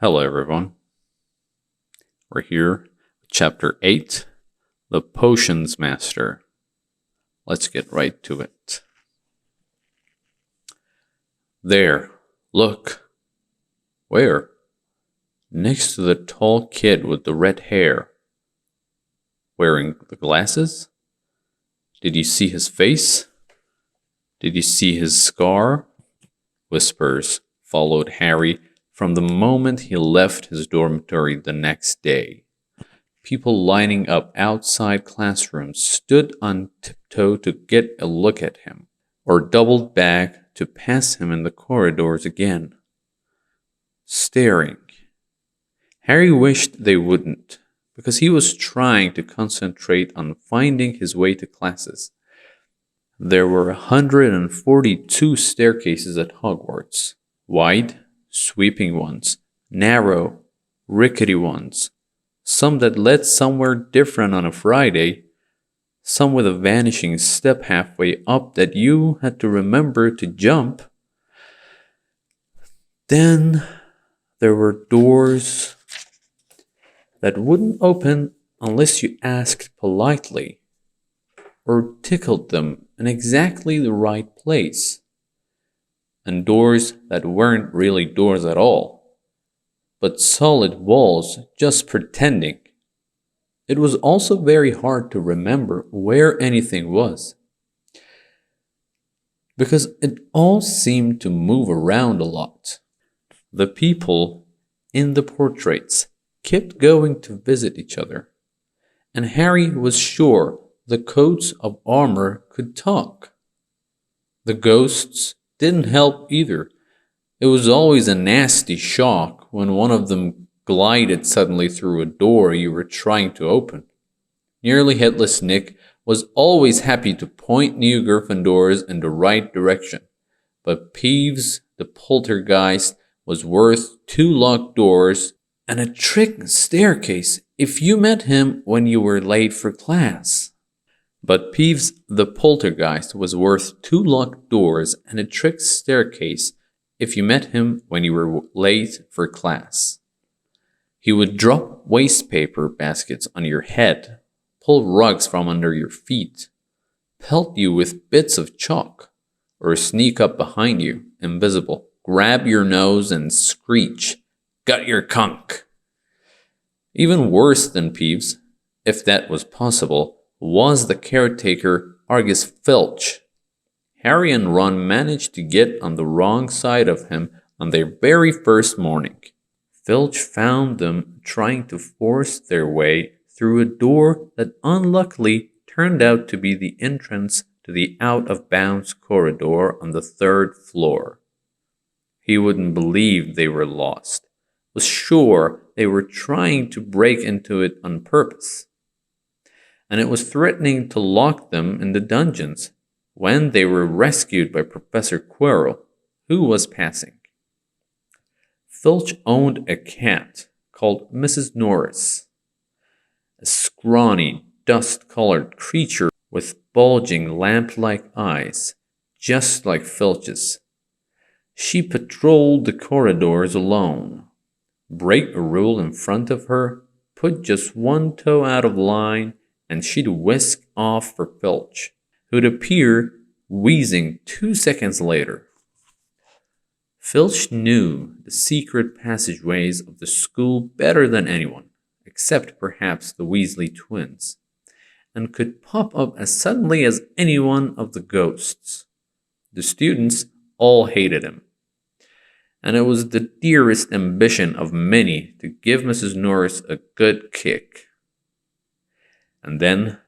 Hello, everyone. We're here, Chapter 8 The Potions Master. Let's get right to it. There, look. Where? Next to the tall kid with the red hair. Wearing the glasses? Did you see his face? Did you see his scar? Whispers followed Harry from the moment he left his dormitory the next day. People lining up outside classrooms stood on tiptoe to get a look at him, or doubled back to pass him in the corridors again. Staring. Harry wished they wouldn't, because he was trying to concentrate on finding his way to classes. There were 142 staircases at Hogwarts. Wide, sweeping ones, narrow, rickety ones, some that led somewhere different on a Friday, some with a vanishing step halfway up that you had to remember to jump. Then there were doors that wouldn't open unless you asked politely or tickled them in exactly the right place, and doors that weren't really doors at all, but solid walls just pretending. It was also very hard to remember where anything was, because it all seemed to move around a lot. The people in the portraits kept going to visit each other, and Harry was sure the coats of armor could talk. The ghosts didn't help either. It was always a nasty shock when one of them glided suddenly through a door you were trying to open. Nearly Headless Nick was always happy to point new Gryffindors in the right direction, but Peeves the Poltergeist was worth 2 locked doors and a trick staircase if you met him when you were late for class. But Peeves the Poltergeist was worth 2 locked doors and a trick staircase if you met him when you were late for class. He would drop wastepaper baskets on your head, pull rugs from under your feet, pelt you with bits of chalk, or sneak up behind you, invisible, grab your nose and screech, "Got your conch!" Even worse than Peeves, if that was possible, was the caretaker Argus Filch. Harry and Ron managed to get on the wrong side of him on their very first morning. Filch found them trying to force their way through a door that unluckily turned out to be the entrance to the out-of-bounds corridor on the 3rd floor. He wouldn't believe they were lost, was sure they were trying to break into it on purpose, and it was threatening to lock them in the dungeons when they were rescued by Professor Quirrell, who was passing. Filch owned a cat called Mrs. Norris, a scrawny, dust-colored creature with bulging lamp-like eyes, just like Filch's. She patrolled the corridors alone. Break a rule in front of her, put just one toe out of line, and she'd whisk off for Filch, who'd appear wheezing 2 seconds later. Filch knew the secret passageways of the school better than anyone, except perhaps the Weasley twins, and could pop up as suddenly as any one of the ghosts. The students all hated him, and it was the dearest ambition of many to give Mrs. Norris a good kick. And then,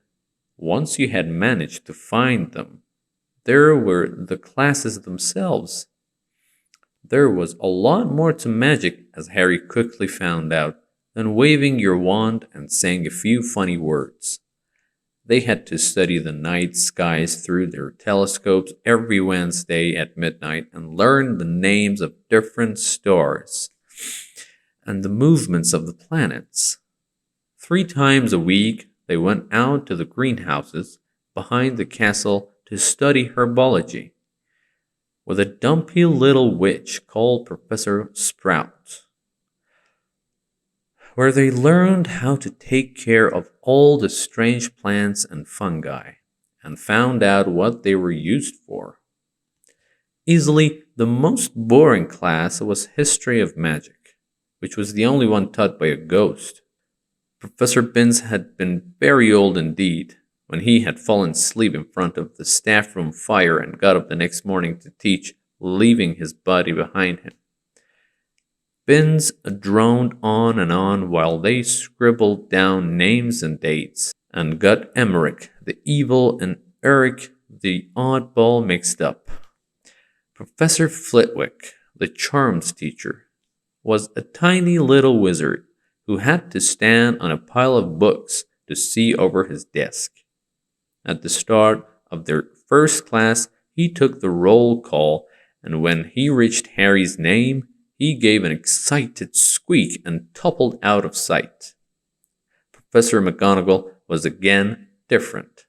once you had managed to find them, there were the classes themselves. There was a lot more to magic, as Harry quickly found out, than waving your wand and saying a few funny words. They had to study the night skies through their telescopes every Wednesday at midnight and learn the names of different stars and the movements of the planets. 3 times a week, they went out to the greenhouses behind the castle to study herbology with a dumpy little witch called Professor Sprout. where they learned how to take care of all the strange plants and fungi and found out what they were used for. Easily, the most boring class was History of Magic, which was the only one taught by a ghost. Professor Binns had been very old indeed when he had fallen asleep in front of the staff room fire and got up the next morning to teach, leaving his body behind him. Binns droned on while they scribbled down names and dates, and got Emmerich, the evil, and Eric, the oddball, mixed up. Professor Flitwick, the charms teacher, was a tiny little wizard who had to stand on a pile of books to see over his desk. At the start of their first class, he took the roll call, and when he reached Harry's name, he gave an excited squeak and toppled out of sight. Professor McGonagall was again different.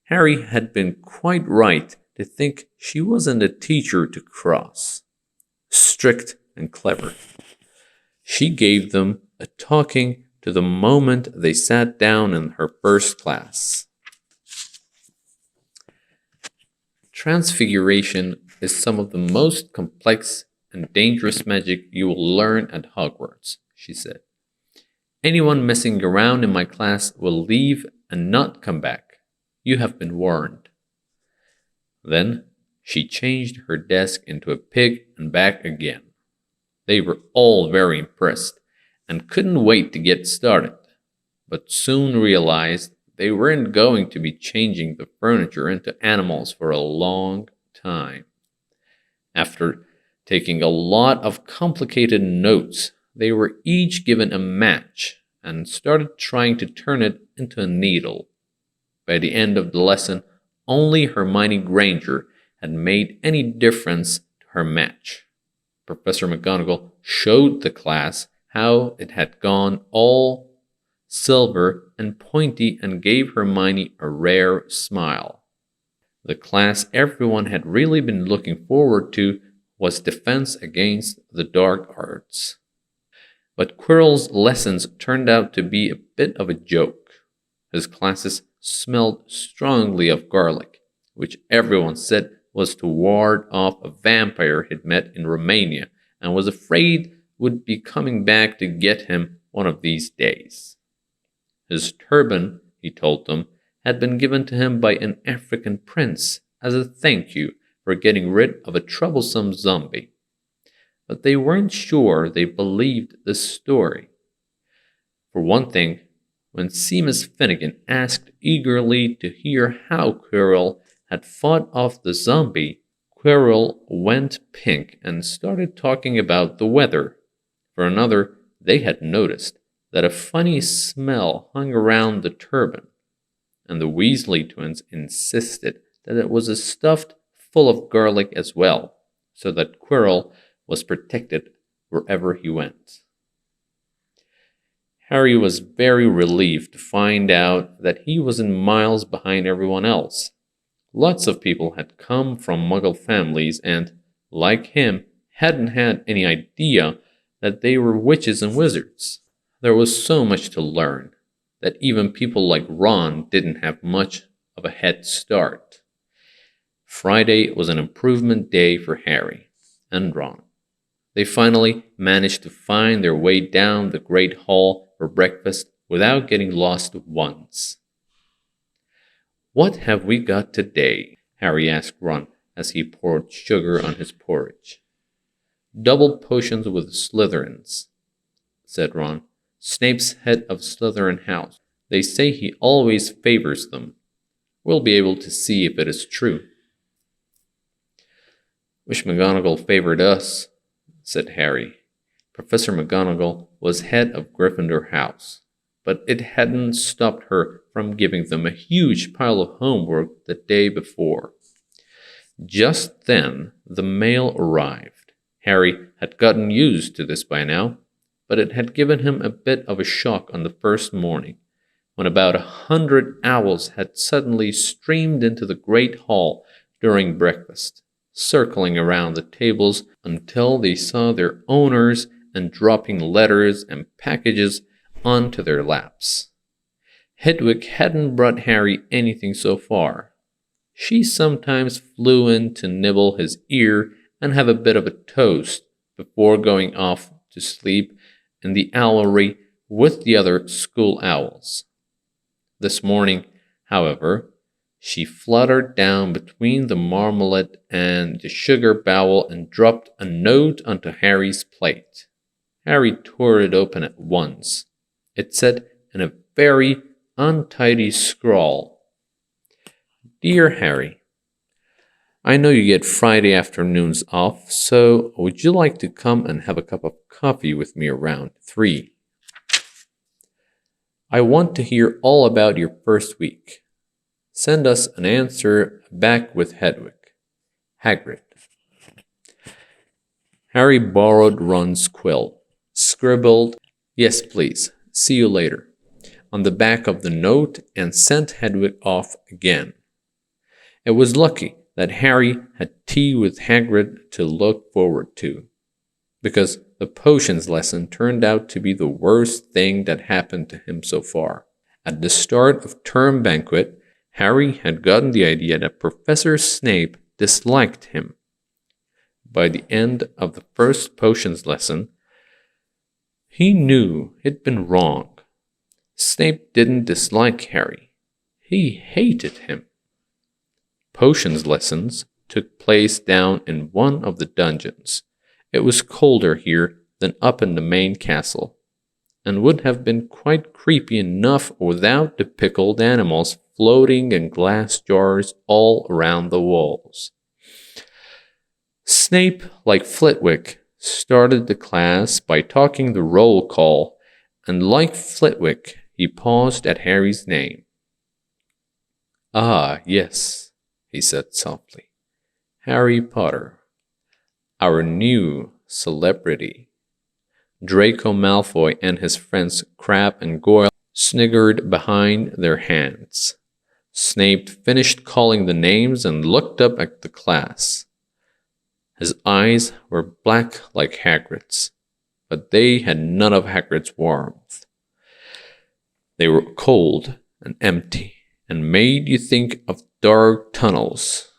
Harry had been quite right to think she wasn't a teacher to cross. Strict and clever. She gave them a talking to the moment they sat down in her first class. Transfiguration is some of the most complex and dangerous magic you will learn at Hogwarts, she said. Anyone messing around in my class will leave and not come back. You have been warned. Then she changed her desk into a pig and back again. They were all very impressed and couldn't wait to get started, but soon realized they weren't going to be changing the furniture into animals for a long time. After taking a lot of complicated notes, they were each given a match and started trying to turn it into a needle. By the end of the lesson, only Hermione Granger had made any difference to her match. Professor McGonagall showed the class how it had gone all silver and pointy and gave Hermione a rare smile. The class everyone had really been looking forward to was Defense Against the Dark Arts. But Quirrell's lessons turned out to be a bit of a joke. His classes smelled strongly of garlic, which everyone said was to ward off a vampire he'd met in Romania and was afraid would be coming back to get him one of these days. His turban, he told them, had been given to him by an African prince as a thank you for getting rid of a troublesome zombie. But they weren't sure they believed the story. For one thing, when Seamus Finnegan asked eagerly to hear how Quirrell had fought off the zombie, Quirrell went pink and started talking about the weather. For another, they had noticed that a funny smell hung around the turban, and the Weasley twins insisted that it was stuffed full of garlic as well, so that Quirrell was protected wherever he went. Harry was very relieved to find out that he wasn't miles behind everyone else. Lots of people had come from Muggle families and, like him, hadn't had any idea that they were witches and wizards. There was so much to learn that even people like Ron didn't have much of a head start. Friday was an improvement day for Harry and Ron. They finally managed to find their way down the Great Hall for breakfast without getting lost once. "What have we got today?" Harry asked Ron as he poured sugar on his porridge. "Double potions with Slytherins," said Ron. "Snape's head of Slytherin house. They say he always favors them. We'll be able to see if it is true." "Wish McGonagall favored us," said Harry. Professor McGonagall was head of Gryffindor House, but it hadn't stopped her from giving them a huge pile of homework the day before. Just then, the mail arrived. Harry had gotten used to this by now, but it had given him a bit of a shock on the first morning, when about 100 owls had suddenly streamed into the great hall during breakfast, circling around the tables until they saw their owners and dropping letters and packages onto their laps. Hedwig hadn't brought Harry anything so far. She sometimes flew in to nibble his ear and have a bit of a toast before going off to sleep in the owlery with the other school owls. This morning, however, she fluttered down between the marmalade and the sugar bowl and dropped a note onto Harry's plate. Harry tore it open at once. It said in a very untidy scrawl, "Dear Harry, I know you get Friday afternoons off, so would you like to come and have a cup of coffee with me around 3? I want to hear all about your first week. Send us an answer back with Hedwig. Hagrid." Harry borrowed Ron's quill, scribbled, "Yes, please, see you later," on the back of the note and sent Hedwig off again. It was lucky that Harry had tea with Hagrid to look forward to, because the potions lesson turned out to be the worst thing that happened to him so far. At the start of term banquet, Harry had gotten the idea that Professor Snape disliked him. By the end of the first potions lesson, he knew he'd been wrong. Snape didn't dislike Harry. He hated him. Potions lessons took place down in one of the dungeons. It was colder here than up in the main castle, and would have been quite creepy enough without the pickled animals floating in glass jars all around the walls. Snape, like Flitwick, started the class by talking the roll call, and like Flitwick, he paused at Harry's name. "Ah, yes," he said softly. "Harry Potter, our new celebrity." Draco Malfoy and his friends Crabbe and Goyle sniggered behind their hands. Snape finished calling the names and looked up at the class. His eyes were black like Hagrid's, but they had none of Hagrid's warmth. They were cold and empty and made you think of dark tunnels.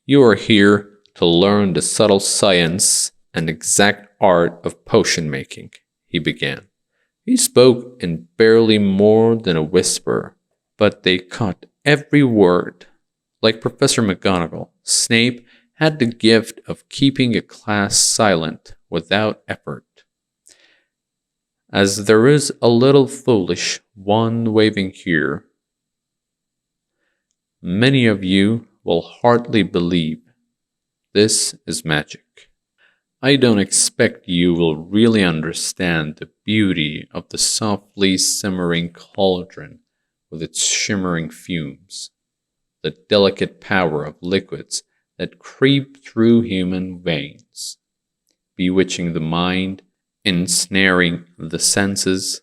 "You are here to learn the subtle science and exact art of potion making," he began. He spoke in barely more than a whisper, but they caught every word. Like Professor McGonagall, Snape had the gift of keeping a class silent without effort. "As there is a little foolish one waving here, many of you will hardly believe this is magic. I don't expect you will really understand the beauty of the softly simmering cauldron with its shimmering fumes, the delicate power of liquids that creep through human veins, bewitching the mind, ensnaring the senses.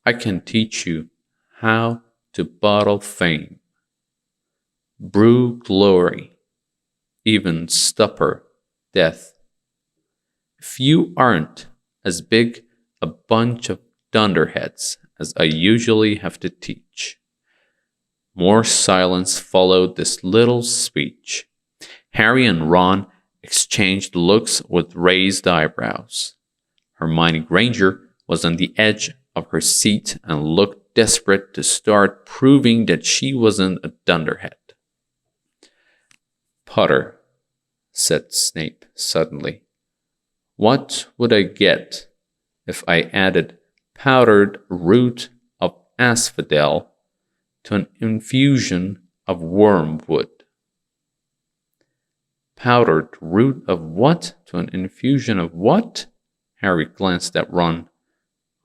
I can teach you how to bottle fame, brew glory, even stupor death. If you aren't as big a bunch of dunderheads as I usually have to teach." More silence followed this little speech. Harry and Ron exchanged looks with raised eyebrows. Hermione Granger was on the edge of her seat and looked desperate to start proving that she wasn't a dunderhead. "Potter," said Snape suddenly, "what would I get if I added powdered root of asphodel to an infusion of wormwood?" "Powdered root of what to an infusion of what?" Harry glanced at Ron,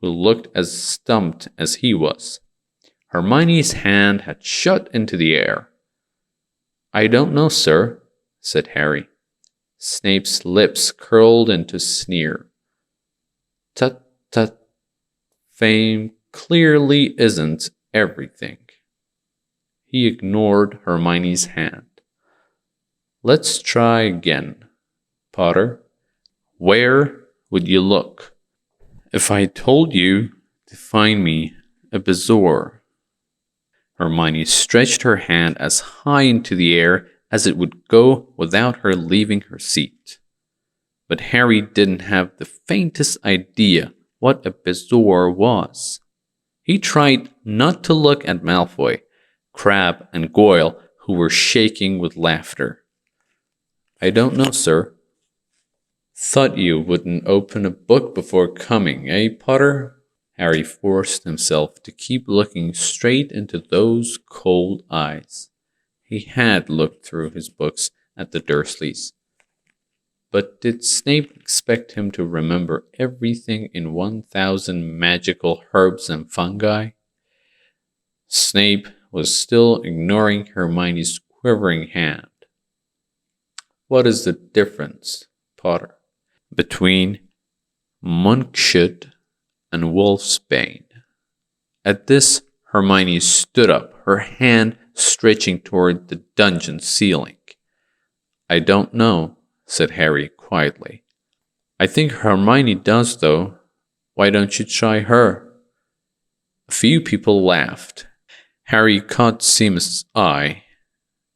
who looked as stumped as he was. Hermione's hand had shot into the air. "I don't know, sir," said Harry. Snape's lips curled into a sneer. "Tut, tut. Fame clearly isn't everything." He ignored Hermione's hand. "Let's try again. Potter, where would you look If I told you to find me a bezoar. Hermione stretched her hand as high into the air as it would go without her leaving her seat. But Harry didn't have the faintest idea what a bezoar was. He tried not to look at Malfoy, Crabbe, and Goyle, who were shaking with laughter. I don't know, sir. Thought you wouldn't open a book before coming, eh, Potter? Harry forced himself to keep looking straight into those cold eyes. He had looked through his books at the Dursleys. But did Snape expect him to remember everything in 1,000 magical herbs and fungi? Snape was still ignoring Hermione's quivering hand. What is the difference, Potter, between Monkshut and Wolfsbane? At this, Hermione stood up, her hand stretching toward the dungeon ceiling. I don't know, said Harry quietly. I think Hermione does, though. Why don't you try her? A few people laughed. Harry caught Seamus's eye,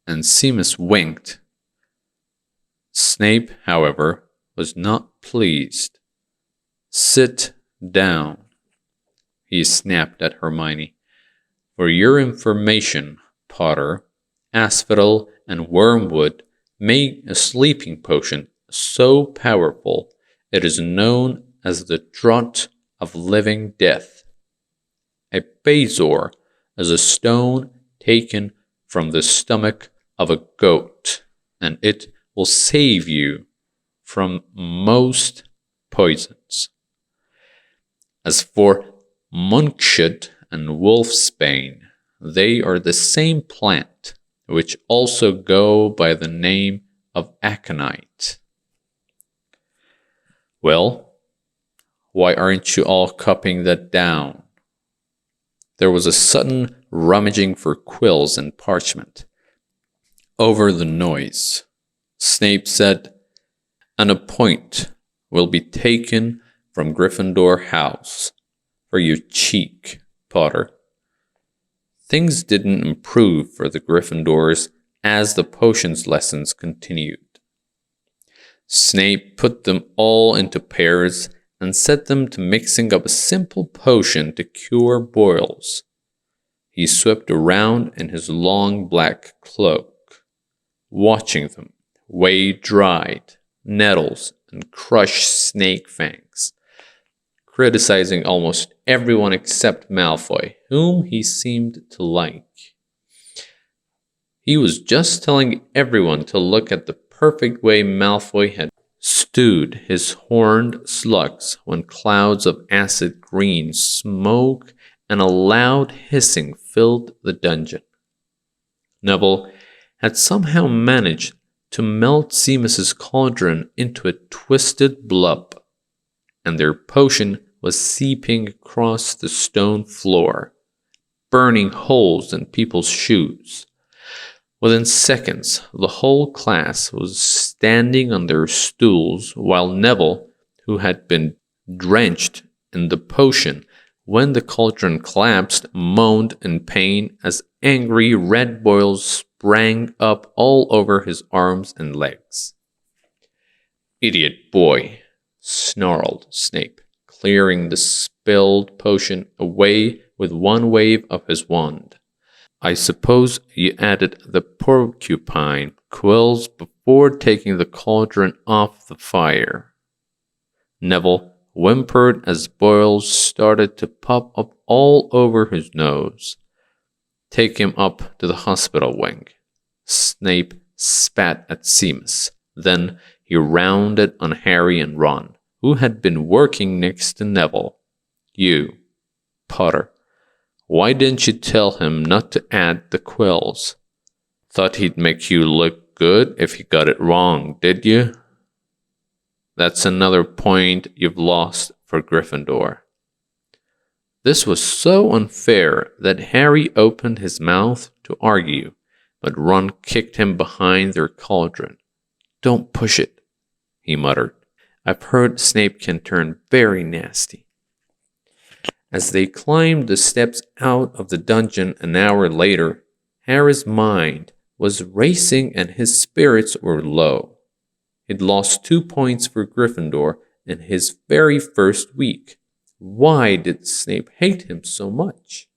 and Seamus winked. Snape, however, was not pleased. Sit down, he snapped at Hermione. For your information, Potter, asphodel and wormwood make a sleeping potion so powerful it is known as the Draught of Living Death. A bezoar is a stone taken from the stomach of a goat, and it will save you from most poisons. As for Monkshut and Wolfsbane, they are the same plant, which also go by the name of aconite. Well, why aren't you all copying that down? There was a sudden rummaging for quills and parchment. Over the noise, Snape said, "And a point will be taken from Gryffindor House for your cheek, Potter." Things didn't improve for the Gryffindors as the potions lessons continued. Snape put them all into pairs and set them to mixing up a simple potion to cure boils. He swept around in his long black cloak, watching them weigh dried nettles and crush snake fangs, criticizing almost everyone except Malfoy, whom he seemed to like. He was just telling everyone to look at the perfect way Malfoy had stewed his horned slugs when clouds of acid green smoke and a loud hissing filled the dungeon. Neville had somehow managed to melt Seamus's cauldron into a twisted blob, and their potion was seeping across the stone floor, burning holes in people's shoes. Within seconds, the whole class was standing on their stools while Neville, who had been drenched in the potion when the cauldron collapsed, moaned in pain as angry red boils sprang up all over his arms and legs. "Idiot boy," snarled Snape, clearing the spilled potion away with one wave of his wand. "I suppose you added the porcupine quills before taking the cauldron off the fire." Neville whimpered as boils started to pop up all over his nose. "Take him up to the hospital wing." Snape spat at Seamus. Then he rounded on Harry and Ron, who had been working next to Neville. "You, Potter, why didn't you tell him not to add the quills? Thought he'd make you look good if you got it wrong, did you? That's another point you've lost for Gryffindor." This was so unfair that Harry opened his mouth to argue, but Ron kicked him behind their cauldron. "Don't push it," he muttered. "I've heard Snape can turn very nasty." As they climbed the steps out of the dungeon an hour later, Harry's mind was racing and his spirits were low. He'd lost 2 points for Gryffindor in his very first week. Why did Snape hate him so much?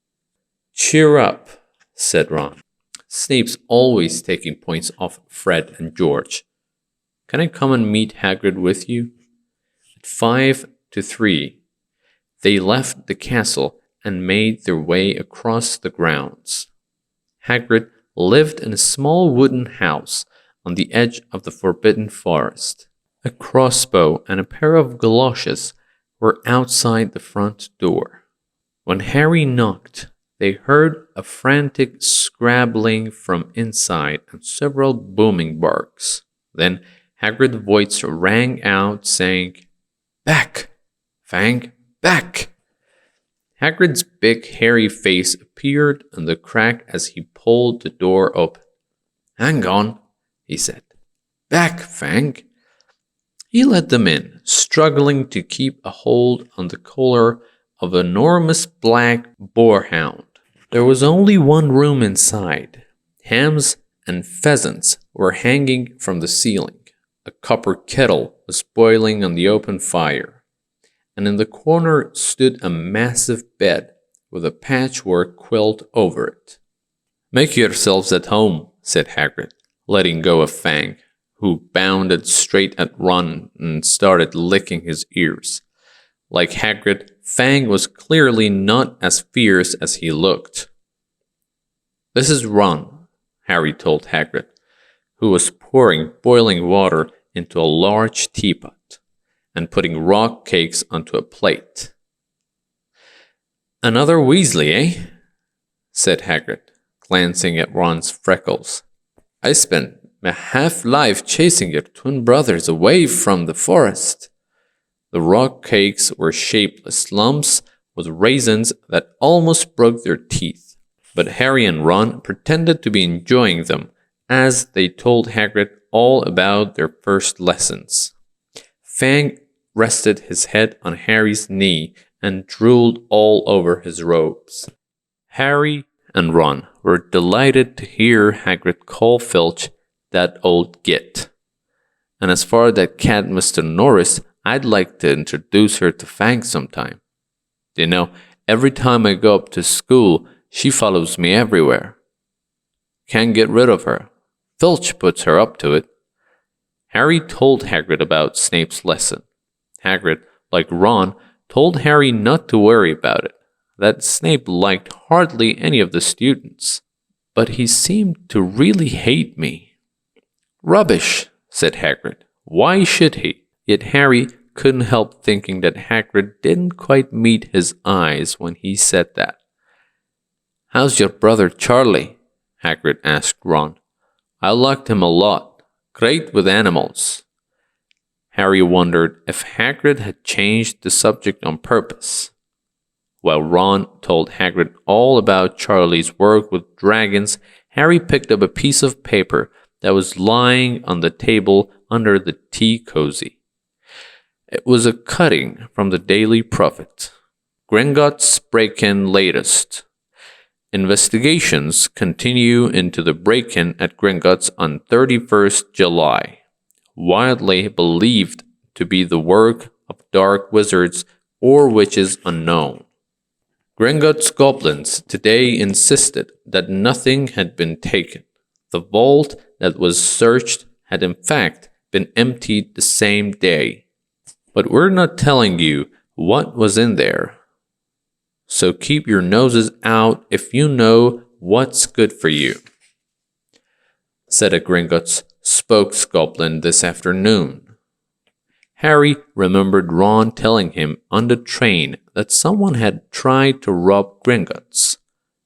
"Cheer up," said Ron. "Snape's always taking points off Fred and George. Can I come and meet Hagrid with you?" At 5-3, they left the castle and made their way across the grounds. Hagrid lived in a small wooden house on the edge of the Forbidden Forest. A crossbow and a pair of galoshes were outside the front door. When Harry knocked, they heard a frantic scrabbling from inside and several booming barks. Then Hagrid's voice rang out, saying, "Back, Fang, back!" Hagrid's big hairy face appeared in the crack as he pulled the door open. "Hang on," he said. "Back, Fang." He let them in, struggling to keep a hold on the collar of an enormous black boarhound. There was only one room inside. Hams and pheasants were hanging from the ceiling. A copper kettle was boiling on the open fire. And in the corner stood a massive bed with a patchwork quilt over it. "Make yourselves at home," said Hagrid, letting go of Fang, who bounded straight at Ron and started licking his ears. Like Hagrid, Fang was clearly not as fierce as he looked. "This is Ron," Harry told Hagrid, who was pouring boiling water into a large teapot and putting rock cakes onto a plate. "Another Weasley, eh?" said Hagrid, glancing at Ron's freckles. "I spent my half-life chasing your twin brothers away from the forest." The rock cakes were shapeless lumps with raisins that almost broke their teeth, but Harry and Ron pretended to be enjoying them as they told Hagrid all about their first lessons. Fang rested his head on Harry's knee and drooled all over his robes. Harry and Ron were delighted to hear Hagrid call Filch that old git. "And as for that cat, Mr. Norris, I'd like to introduce her to Fang sometime. You know, every time I go up to school, she follows me everywhere. Can't get rid of her. Filch puts her up to it." Harry told Hagrid about Snape's lesson. Hagrid, like Ron, told Harry not to worry about it, that Snape liked hardly any of the students. "But he seemed to really hate me." "Rubbish," said Hagrid. "Why should he?" Yet Harry couldn't help thinking that Hagrid didn't quite meet his eyes when he said that. "How's your brother Charlie?" Hagrid asked Ron. "I liked him a lot. Great with animals." Harry wondered if Hagrid had changed the subject on purpose. While Ron told Hagrid all about Charlie's work with dragons, Harry picked up a piece of paper that was lying on the table under the tea cozy. It was a cutting from the Daily Prophet. "Gringotts break-in latest. Investigations continue into the break-in at Gringotts on 31st July. Widely believed to be the work of dark wizards or witches unknown. Gringotts goblins today insisted that nothing had been taken. The vault that was searched had in fact been emptied the same day. But we're not telling you what was in there. So keep your noses out if you know what's good for you," said a Gringotts spokesgoblin this afternoon. Harry remembered Ron telling him on the train that someone had tried to rob Gringotts,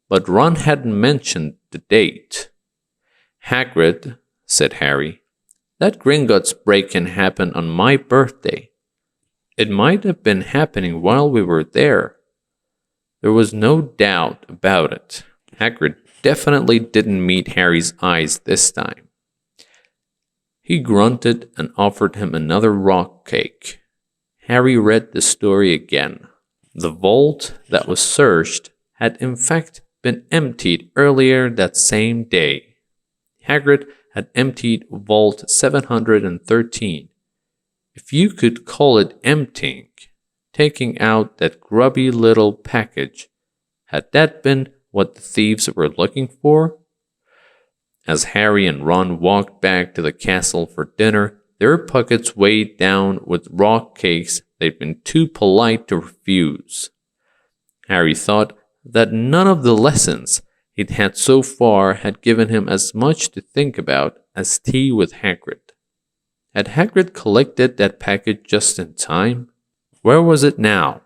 but Ron hadn't mentioned the date. "Hagrid," said Harry, "that Gringotts break-in happened on my birthday. It might have been happening while we were there." There was no doubt about it. Hagrid definitely didn't meet Harry's eyes this time. He grunted and offered him another rock cake. Harry read the story again. The vault that was searched had in fact been emptied earlier that same day. Hagrid had emptied Vault 713. If you could call it emptying, taking out that grubby little package. Had that been what the thieves were looking for? As Harry and Ron walked back to the castle for dinner, their pockets weighed down with rock cakes they'd been too polite to refuse. Harry thought that none of the lessons he'd had so far had given him as much to think about as tea with Hagrid. Had Hagrid collected that package just in time? Where was it now?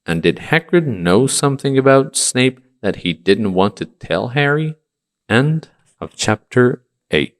And did Hagrid know something about Snape that he didn't want to tell Harry? End of chapter 8.